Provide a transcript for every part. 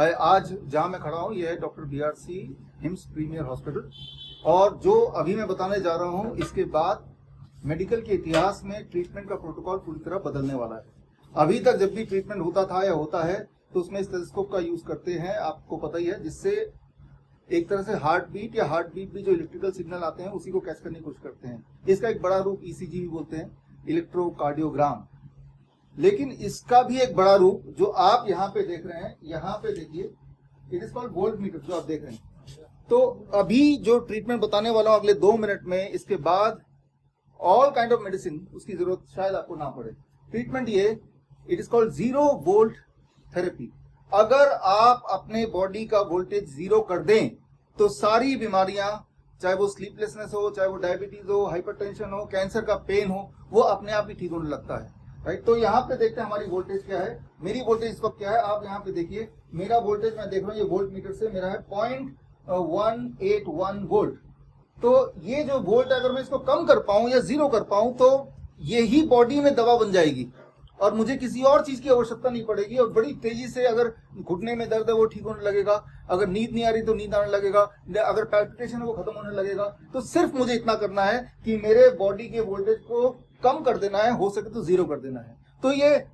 आज जहां मैं खड़ा हूं, यह है doctor BRC HIMS premier hospital. और जो अभी मैं बताने जा रहा हूं, इसके बाद मेडिकल के इतिहास में ट्रीटमेंट का प्रोटोकॉल पूरी तरह बदलने वाला है। अभी तक जब भी ट्रीटमेंट होता था या होता है तो उसमें स्टेथोस्कोप का यूज करते हैं, आपको पता ही है, जिससे एक तरह से हार्ट बीट भी जो इलेक्ट्रिकल सिग्नल आते हैं उसी को कैच करने की कोशिश करते हैं। इसका एक बड़ा रूप ECG भी बोलते हैं, इलेक्ट्रोकार्डियोग्राम। लेकिन इसका भी एक बड़ा रूप जो आप यहाँ पे देख रहे हैं, यहाँ पे देखिए, इट इज कॉल्ड वोल्टमीटर, जो आप देख रहे हैं। तो अभी जो ट्रीटमेंट बताने वाला हूँ अगले 2 मिनट में, इसके बाद ऑल काइंड ऑफ मेडिसिन उसकी जरूरत शायद आपको ना पड़े। ट्रीटमेंट ये, it is called 0 volt therapy. अगर आप अपने बॉडी का वोल्टेज 0 कर दें तो सारी बीमारियां, चाहे वो स्लीपलेसनेस हो, चाहे वो डायबिटीज हो, हाइपरटेंशन हो, कैंसर का पेन हो, वो अपने आप ही ठीक होने लगता है। राइट, तो यहाँ पे देखते हैं हमारी वोल्टेज क्या है। मेरी वोल्टेज इस वक्त क्या है, आप यहाँ पे देखिए, मेरा वोल्टेज मैं देख रहा हूँ, ये वोल्ट मीटर से मेरा है 0.181 वोल्ट। तो ये जो वोल्ट, अगर मैं इसको कम कर पाऊं या 0 कर पाऊं तो यही बॉडी में दवा बन जाएगी और मुझे किसी और चीज की आवश्यकता नहीं पड़ेगी। और बड़ी तेजी से, अगर घुटने में दर्द है वो ठीक होने लगेगा, अगर नींद नहीं आ रही तो नींद आने लगेगा, अगर पैल्पिटेशन है वो खत्म होने लगेगा। तो सिर्फ मुझे इतना करना है कि मेरे बॉडी के वोल्टेज को कम कर देना है, हो सके तो 0 कर देना है। तो ये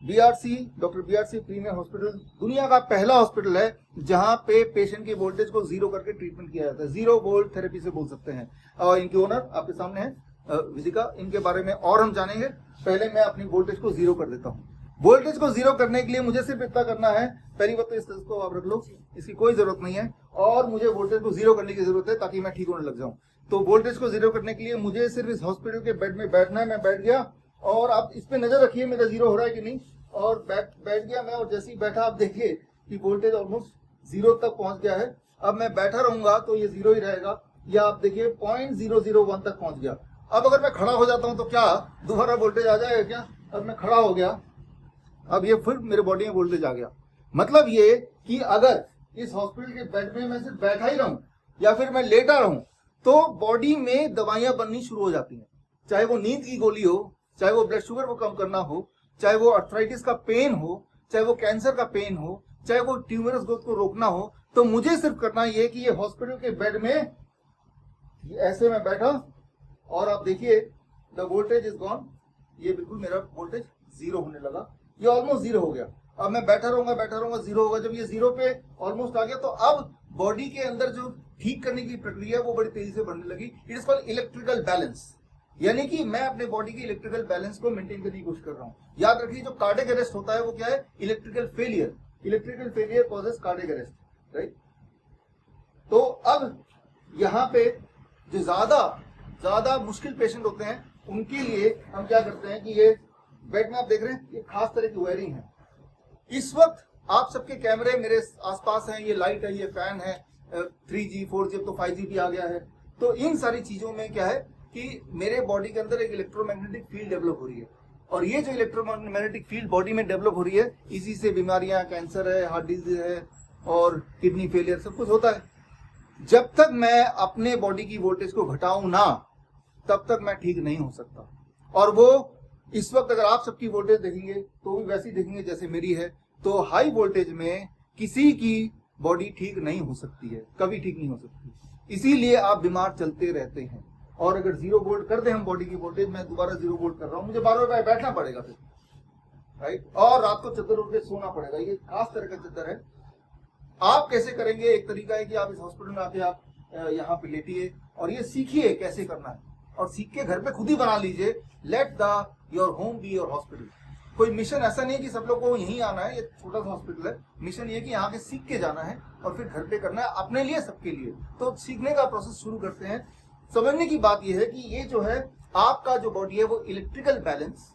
डॉक्टर BRC प्रीमियर हॉस्पिटल दुनिया का पहला हॉस्पिटल है जहां पे पेशेंट के वोल्टेज को 0 करके ट्रीटमेंट किया जाता है। 0 वोल्ट थेरेपी से बोल सकते हैं। और इनके ओनर आपके सामने है विदिका, इनके बारे में और हम जानेंगे। पहले मैं अपनी वोल्टेज को 0 कर देता हूँ। वोल्टेज को 0 करने के लिए मुझे सिर्फ इतना करना है, पहली बात तो इस को आप रख लो, इसकी कोई जरूरत नहीं है, और मुझे वोल्टेज को 0 करने की जरूरत है ताकि मैं ठीक होने लग जाऊं। तो वोल्टेज को 0 करने के लिए मुझे सिर्फ इस हॉस्पिटल के बेड में बैठना है। मैं बैठ गया और आप इस पे नजर रखिए मेरा 0 हो रहा है कि नहीं। और बैठ गया मैं, और जैसे ही बैठा आप देखिए कि वोल्टेज ऑलमोस्ट 0 तक पहुंच गया है। अब मैं बैठा रहूंगा तो ये 0 ही रहेगा, या आप देखिए 0.001 तक पहुंच गया। अब अगर मैं खड़ा हो जाता हूं तो क्या दोबारा वोल्टेज आ जाएगा क्या? अब मैं खड़ा हो गया, अब ये फिर मेरे बॉडी में वोल्टेज आ गया। मतलब ये कि अगर इस हॉस्पिटल के बेड में मैं सिर्फ बैठा ही रहूं या फिर मैं लेटा रहूं तो बॉडी में दवाइयां बननी शुरू हो जाती हैं। चाहे वो नींद की गोली हो, चाहे वो ब्लड शुगर को कम करना हो, चाहे वो अर्थराइटिस का पेन हो, चाहे वो कैंसर का पेन हो, चाहे वो ट्यूमरस ग्रोथ को रोकना हो। तो मुझे सिर्फ करना ये कि ये हॉस्पिटल के बेड में ऐसे मैं बैठा और आप देखिए द वोल्टेज इज गॉन। ये बिल्कुल मेरा वोल्टेज 0 होने लगा, ये ऑलमोस्ट 0 हो गया। अब मैं बैठा रहूंगा 0 होगा। जब ये 0 पे ऑलमोस्ट आ गया तो अब बॉडी के अंदर जो ठीक करने की प्रक्रिया है वो बड़ी तेजी से बढ़ने लगी। It is called electrical balance, यानी कि मैं अपने बॉडी के इलेक्ट्रिकल बैलेंस को मेंटेन करने की कोशिश कर रहा हूं। याद रखिए, जो कार्डियक अरेस्ट होता है वो क्या है? Electrical failure. Electrical failure causes cardiac arrest, right. तो अब यहाँ पे जो ज्यादा मुश्किल पेशेंट होते हैं उनके लिए हम क्या करते हैं कि ये बेड में आप देख रहे हैं, ये खास तरह की वायरिंग है। इस वक्त आप सबके कैमरे मेरे आसपास हैं, ये लाइट है, ये फैन है, 3G 4G, अब तो 5G भी आ गया है। तो इन सारी चीजों में क्या है कि मेरे बॉडी के अंदर एक इलेक्ट्रोमैग्नेटिक फील्ड डेवलप हो रही है, और ये जो इलेक्ट्रोमैग्नेटिक फील्ड बॉडी में डेवलप हो रही है, इसी से बीमारियां, कैंसर है, हार्ट डिजीज है और किडनी फेलियर सब कुछ होता है। जब तक मैं अपने बॉडी की वोल्टेज को घटाऊं ना, तब तक मैं ठीक नहीं हो सकता। और वो इस वक्त अगर आप सबकी वोल्टेज देखेंगे तो भी वैसी देखेंगे जैसे मेरी है। तो हाई वोल्टेज में किसी की बॉडी ठीक नहीं हो सकती है, कभी ठीक नहीं हो सकती। इसीलिए आप बीमार चलते रहते हैं। और अगर 0 वोल्ट कर दे हम बॉडी की वोल्टेज, मैं दोबारा 0 वोल्ट कर रहा हूं, मुझे बार-बार बैठना पड़ेगा फिर, राइट। और रात को चद्दर उठ के सोना पड़ेगा। ये खास तरह का चद्दर है। आप कैसे करेंगे? एक तरीका है कि आप इस हॉस्पिटल में आके आप यहाँ पे लेटिए और ये सीखिए कैसे करना है, और सीख के घर पे खुद ही बना लीजिए। Let the your home be your hospital. कोई मिशन ऐसा नहीं है कि सब लोग को यहीं आना है, ये छोटा सा हॉस्पिटल है। मिशन ये कि यहाँ के सीख के जाना है और फिर घर पे करना है, अपने लिए, सबके लिए। तो सीखने का प्रोसेस शुरू करते हैं। समझने की बात यह है कि ये जो है आपका जो बॉडी है वो इलेक्ट्रिकल बैलेंस,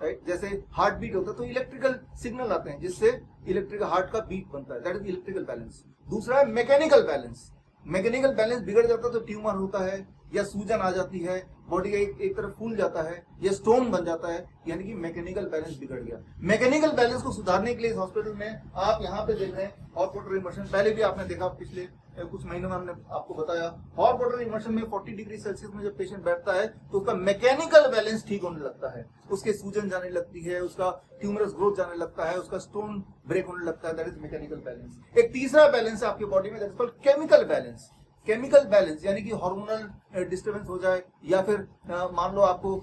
राइट। जैसे हार्ट बीट होता है तो इलेक्ट्रिकल सिग्नल आते हैं जिससे इलेक्ट्रिकल हार्ट का बीट बनता है, दैट इज इलेक्ट्रिकल बैलेंस। दूसरा है मैकेनिकल बैलेंस। मैकेनिकल बैलेंस बिगड़ जाता है तो ट्यूमर होता है, या सूजन आ जाती है, बॉडी का एक तरफ फूल जाता है या स्टोन बन जाता है, यानी कि मैकेनिकल बैलेंस बिगड़ गया। मैकेनिकल बैलेंस को सुधारने के लिए इस हॉस्पिटल में आप यहाँ पे देख रहे हैं हॉट वाटर इमर्शन, पहले भी आपने देखा, पिछले कुछ महीनों में हमने आपको बताया। हॉट वाटर इमर्शन में 40 डिग्री सेल्सियस में जब पेशेंट बैठता है तो उसका मैकेनिकल बैलेंस ठीक होने लगता है, उसके सूजन जाने लगती है, उसका ट्यूमरस ग्रोथ जाने लगता है, उसका स्टोन ब्रेक होने लगता है। That is mechanical balance. एक तीसरा बैलेंस है आपकी बॉडी में, that is called chemical balance. Chemical balance यानी कि हार्मोनल डिस्टर्बेंस हो जाए, या फिर मान लो आपको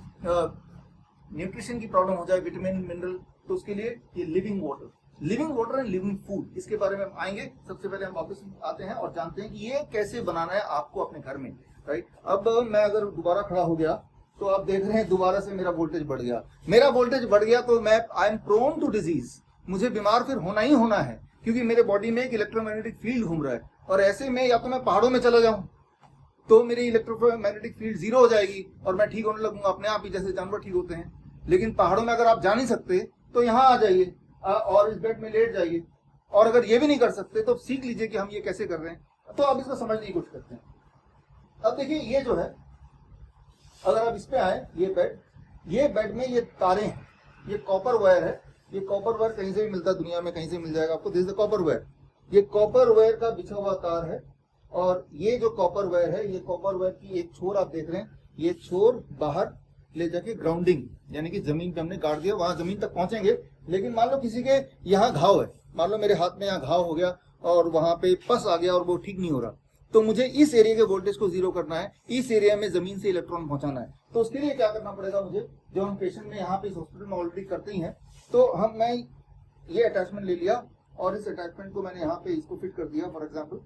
न्यूट्रिशन की प्रॉब्लम हो जाए, विटामिन मिनरल, तो उसके लिए ये living water and living food, इसके बारे में हम आएंगे। सबसे पहले हम वापस आते हैं और जानते हैं कि ये कैसे बनाना है आपको अपने घर में, राइट। अब मैं अगर दोबारा खड़ा हो गया तो आप देख रहे हैं दोबारा से मेरा वोल्टेज बढ़ गया। मेरा वोल्टेज बढ़ गया तो मैं I am prone to disease, मुझे बीमार फिर होना ही होना है, क्योंकि मेरे बॉडी में एक इलेक्ट्रोमैग्नेटिक फील्ड घूम रहा है। और ऐसे में या तो मैं पहाड़ों में चला जाऊं तो मेरी इलेक्ट्रोमैग्नेटिक फील्ड जीरो हो जाएगी और मैं ठीक होने लगूंगा अपने आप ही, जैसे जानवर ठीक होते हैं। लेकिन पहाड़ों में अगर आप जा नहीं सकते तो यहाँ आ जाइए और इस बेड में लेट जाइए, और अगर ये भी नहीं कर सकते तो सीख लीजिए कि हम ये कैसे कर रहे हैं। तो अब इसको समझने की कोशिश करते हैं। अब देखिए ये जो है, अगर आप इस पे आए, ये बेड में ये तारें हैं, ये कॉपर वायर है। ये कॉपर वायर कहीं से भी मिलता है दुनिया में, कहीं से मिल जाएगा आपको। This is the copper wire. ये कॉपर वायर का बिछा हुआ तार है, और ये जो कॉपर वायर है, ये कॉपर वायर की एक छोर आप देख रहे हैं, ये छोर बाहर ले जाके ग्राउंडिंग यानी कि जमीन पे हमने गाड़ दिया, वहां जमीन तक पहुंचेंगे। लेकिन मान लो किसी के यहाँ घाव है, मान लो मेरे हाथ में यहाँ घाव हो गया और वहां पे पस आ गया और वो ठीक नहीं हो रहा, तो मुझे इस एरिया के वोल्टेज को जीरो करना है, इस एरिया में जमीन से इलेक्ट्रॉन पहुंचाना है। तो उसके लिए क्या करना पड़ेगा मुझे, जो हम पेशेंट में यहाँ पे इस हॉस्पिटल में ऑलरेडी करते ही हैं, तो मैं ये अटैचमेंट ले लिया और इस अटैचमेंट को मैंने यहाँ पे इसको फिट कर दिया फॉर एग्जाम्पल।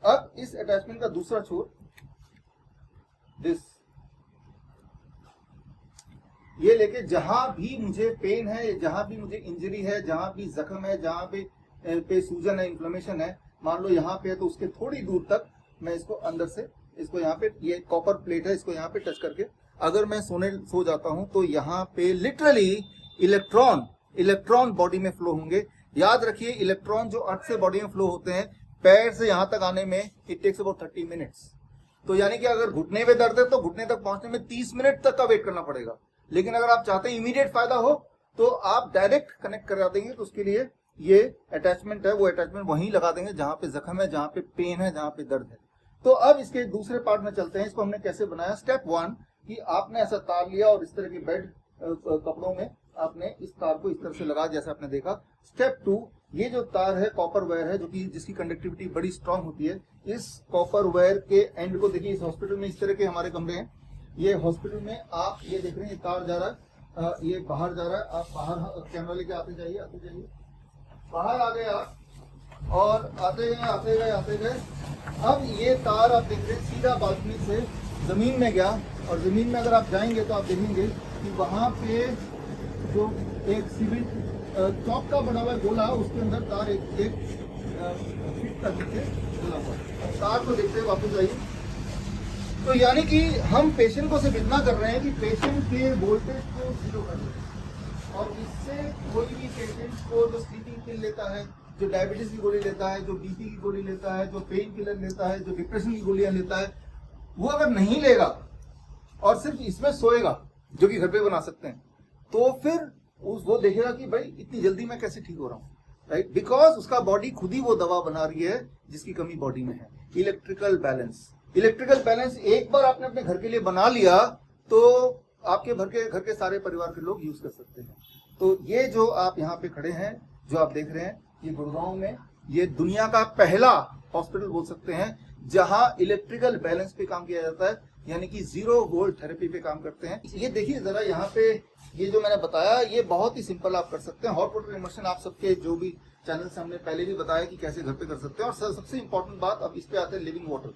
अब इस अटैचमेंट का दूसरा छोर, दिस, ये लेके जहां भी मुझे पेन है, जहां भी मुझे इंजरी है, जहां भी जख्म है, जहां पे सूजन है, इन्फ्लेमेशन है, मान लो यहाँ पे है, तो उसके थोड़ी दूर तक मैं इसको अंदर से, इसको यहाँ पे, ये कॉपर प्लेट है, इसको यहाँ पे टच करके अगर मैं सो जाता हूं तो यहाँ पे लिटरली इलेक्ट्रॉन बॉडी में फ्लो होंगे। याद रखिए, इलेक्ट्रॉन जो अर्थ से बॉडी में फ्लो होते हैं, पैर से यहाँ तक आने में इट टेक्स अबाउट 30 मिनट्स। तो यानी कि अगर घुटने में दर्द है तो घुटने तक पहुंचने में 30 मिनट तक का वेट करना पड़ेगा। लेकिन अगर आप चाहते हैं इमीडिएट फायदा हो तो आप डायरेक्ट कनेक्ट करा देंगे। तो उसके लिए ये अटैचमेंट है, वो अटैचमेंट वहीं लगा देंगे जहां पे जख्म है, जहां पे पेन है, जहां पे दर्द है। तो अब इसके दूसरे पार्ट में चलते हैं। इसको हमने कैसे बनाया। स्टेप 1 कि आपने ऐसा तार लिया और इस तरह के बेड कपड़ों में आपने इस तार को इस तरह से लगा, जैसे आपने देखा। स्टेप 2, ये जो तार है कॉपर वायर है, जो कि जिसकी कंडक्टिविटी बड़ी स्ट्रांग होती है, इस कॉपर वायर के एंड को देखिए। इस हॉस्पिटल में इस तरह के हमारे कमरे हैं। ये हॉस्पिटल में आप ये देख रहे हैं, ये तार जा रहा है, ये बाहर जा रहा है। आप बाहर कैमरा लेके आते जाइए, बाहर आ गए आप, और आते गए। अब ये तार आप देख रहे हैं सीधा बालकनी से जमीन में गया, और जमीन में अगर आप जाएंगे तो आप देखेंगे कि वहां पे जो एक सीमेंट चौक का बना हुआ गोला, उसके अंदर तार एक फिट कर नीचे गोला हुआ। अब तार को देखते हुए वापस आइए। तो यानी कि हम पेशेंट को सिर्फ इतना कर रहे हैं कि पेशेंट के वोल्टेज को जीरो कर रहे हैं, और इससे कोई भी पेशेंट को जो स्लीपिंग पिल लेता है, जो डायबिटीज की गोली लेता है, जो बीपी की गोली लेता है, जो पेन किलर लेता है, जो डिप्रेशन की गोलियां लेता है, वो अगर नहीं लेगा और सिर्फ इसमें सोएगा, जो कि घर पे बना सकते हैं, तो फिर वो देखेगा कि भाई इतनी जल्दी मैं कैसे ठीक हो रहा हूँ, राइट। बिकॉज उसका बॉडी खुद ही वो दवा बना रही है जिसकी कमी बॉडी में है। इलेक्ट्रिकल बैलेंस एक बार आपने अपने घर के लिए बना लिया तो आपके घर के सारे परिवार के लोग यूज कर सकते हैं। तो ये जो आप यहाँ पे खड़े हैं, जो आप देख रहे हैं, ये गुड़गांव में ये दुनिया का पहला हॉस्पिटल बोल सकते हैं जहां इलेक्ट्रिकल बैलेंस पे काम किया जाता है, यानी कि 0 वोल्ट थेरेपी पे काम करते हैं। ये देखिए जरा, यहाँ पे ये जो मैंने बताया, ये बहुत ही सिंपल आप कर सकते हैं। हॉट वाटर इमर्शन आप सबके जो भी चैनल से हमने पहले भी बताया कि कैसे घर पे कर सकते हैं। और सबसे इंपॉर्टेंट बात, अब इस पे आते हैं लिविंग वाटर,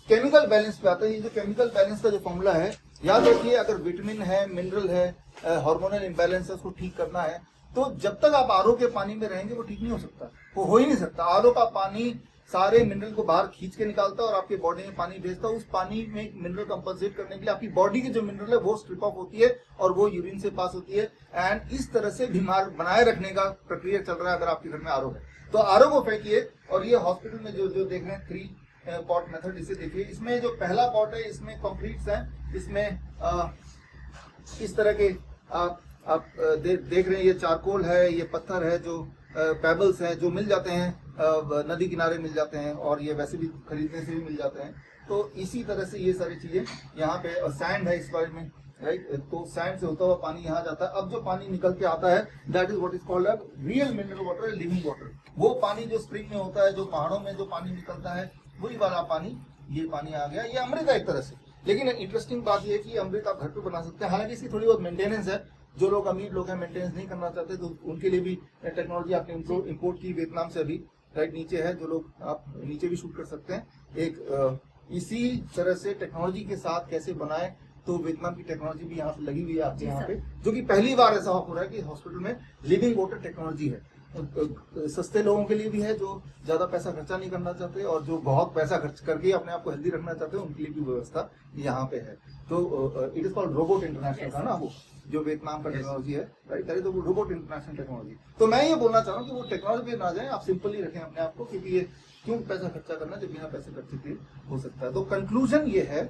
केमिकल बैलेंस पे आता है। ये जो केमिकल बैलेंस का जो फॉर्मूला है, याद रखिए, अगर विटामिन है, मिनरल है, हार्मोनल इम्बैलेंस है, उसको ठीक करना है, तो जब तक आप आरओ के पानी में रहेंगे वो ठीक नहीं हो सकता, वो हो ही नहीं सकता। आरओ का पानी सारे मिनरल को बाहर खींच के निकालता है और आपके बॉडी में पानी भेजता है। उस पानी में मिनरल कंपनसेट करने के लिए आपकी बॉडी की जो मिनरल है वो स्ट्रिप ऑफ होती है और वो यूरिन से पास होती है। एंड इस तरह से बीमार बनाए रखने का प्रक्रिया चल रहा है अगर आपके घर में आरओ है तो। आरओ को फेंकिए और ये हॉस्पिटल में जो देख रहे हैं 3 पॉट मेथड, इसे देखिए। इसमें जो पहला पॉट है इसमें कंक्रीट्स हैं, इसमें इस तरह के आप देख रहे हैं, ये चारकोल है, ये पत्थर है, जो पेबल्स हैं जो मिल जाते हैं नदी किनारे मिल जाते हैं और ये वैसे भी खरीदने से भी मिल जाते हैं। तो इसी तरह से ये सारी चीजें यहाँ पे, सैंड है इस बारे में, राइट। तो सैंड से होता हुआ पानी यहाँ जाता है। अब जो पानी निकल के आता है that is what is called real mineral water, living water. वो पानी जो स्प्रिंग में होता है, जो पहाड़ों में जो पानी निकलता है, वही वाला पानी, ये पानी आ गया। ये अमृत है एक तरह से। लेकिन इंटरेस्टिंग बात ये है कि अमृत आप घर पे बना सकते हैं। हालांकि इसकी थोड़ी बहुत मेंटेनेंस है। जो लोग अमीर लोग हैं, मेंटेनेंस नहीं करना चाहते, तो उनके लिए भी टेक्नोलॉजी आपने इम्पोर्ट की वियतनाम से अभी, राइट। नीचे है, जो लोग आप नीचे भी शूट कर सकते हैं। एक इसी तरह से टेक्नोलॉजी के साथ कैसे बनाए, तो वियतनाम की टेक्नोलॉजी भी यहाँ पे लगी हुई है आपके यहाँ पे, जो कि पहली बार ऐसा हो रहा है कि हॉस्पिटल में लिविंग वाटर टेक्नोलॉजी है। सस्ते लोगों के लिए भी है जो ज्यादा पैसा खर्चा नहीं करना चाहते, और जो बहुत पैसा खर्च करके अपने आप को हेल्दी रखना चाहते हैं उनके लिए भी व्यवस्था यहाँ पे है। तो it is called robot international था ना वो, जो वियतनाम का टेक्नोलॉजी है, राइट। तो वो रोबोट इंटरनेशनल टेक्नोलॉजी। तो मैं ये बोलना चाह रहा हूँ कि वो टेक्नोलॉजी पे ना जाए, आप सिंपल ही रखें अपने आप को, क्योंकि ये क्यों पैसा खर्चा करना जब बिना पैसे खर्चे के हो सकता है। तो कंक्लूजन ये है,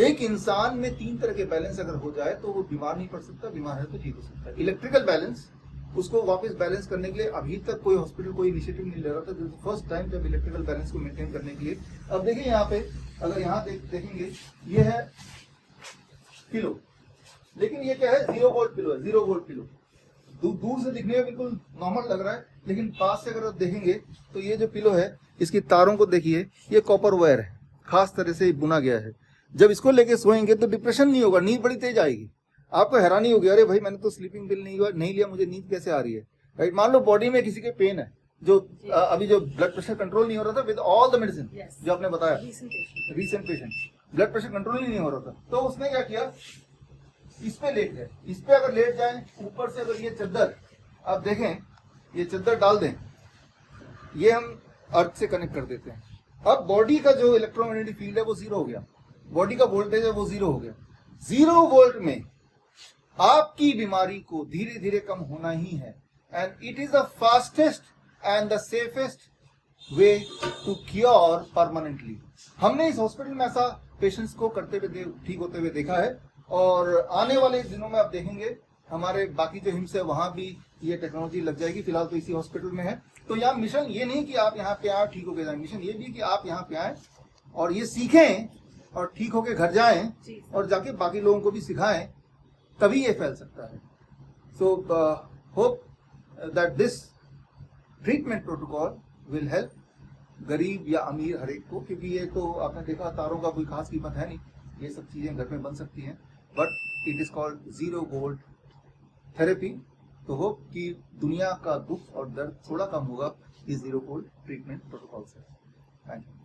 एक इंसान में 3 तरह के बैलेंस अगर हो जाए तो वो बीमार नहीं पड़ सकता, बीमार है तो ठीक हो सकता है। इलेक्ट्रिकल बैलेंस, उसको वापस बैलेंस करने के लिए अभी तक कोई हॉस्पिटल कोई इनिशिएटिव नहीं ले रहा था। फर्स्ट टाइम जब इलेक्ट्रिकल बैलेंस को मेंटेन करने के लिए। अब देखिए यहाँ पे, अगर यहाँ देखेंगे, ये है पिलो, लेकिन ये क्या है, 0 वोल्ट पिलो है, 0 वोल्ट पिलो। दूर से दिखने में बिल्कुल नॉर्मल लग रहा है, लेकिन पास से अगर आप देखेंगे तो ये जो पिलो है, इसकी तारों को देखिए, ये कॉपर वायर है, खास तरह से बुना गया है। जब इसको लेके सोएंगे तो डिप्रेशन नहीं होगा, नींद बड़ी तेज आएगी। आपको हैरानी होगी, अरे भाई मैंने तो स्लीपिंग पिल नहीं लिया, मुझे नींद कैसे आ रही है, राइट। मान लो बॉडी में किसी के पेन है, जो अभी जो ब्लड प्रेशर कंट्रोल नहीं हो रहा था विद ऑल द मेडिसिन, जो आपने बताया, recent patient blood pressure control ही नहीं हो रहा था, तो उसने क्या किया, इस पे लेट गए। इस पे अगर लेट जाए, ऊपर से अगर ये चद्दर आप देखें, ये चद्दर डाल दें, ये हम अर्थ से कनेक्ट कर देते हैं। अब बॉडी का जो इलेक्ट्रोमैग्नेटिक फील्ड है वो 0 हो गया, बॉडी का वोल्टेज है वो 0 हो गया। 0 वोल्ट में आपकी बीमारी को धीरे धीरे कम होना ही है। And it is the fastest and the safest way to cure permanently. हमने इस हॉस्पिटल में ऐसा पेशेंट्स को करते हुए, ठीक होते हुए देखा है, और आने वाले दिनों में आप देखेंगे हमारे बाकी जो हिम्स है वहां भी ये टेक्नोलॉजी लग जाएगी। फिलहाल तो इसी हॉस्पिटल में है। तो यहाँ मिशन ये नहीं कि आप यहाँ पे आए ठीक होके जाए, मिशन ये भी कि आप यहाँ पे आए और ये सीखें और ठीक होके घर जाएं और जाके बाकी लोगों को भी सिखाएं, तभी ये फैल सकता है। So hope that this treatment protocol will help गरीब या अमीर हर एक को, क्योंकि ये तो आपने देखा तारों का कोई खास कीमत है नहीं, ये सब चीजें घर में बन सकती हैं, but it is called 0 volt therapy. तो होप कि दुनिया का दुख और दर्द थोड़ा कम होगा इस 0 वोल्ट ट्रीटमेंट प्रोटोकॉल से। Thank you.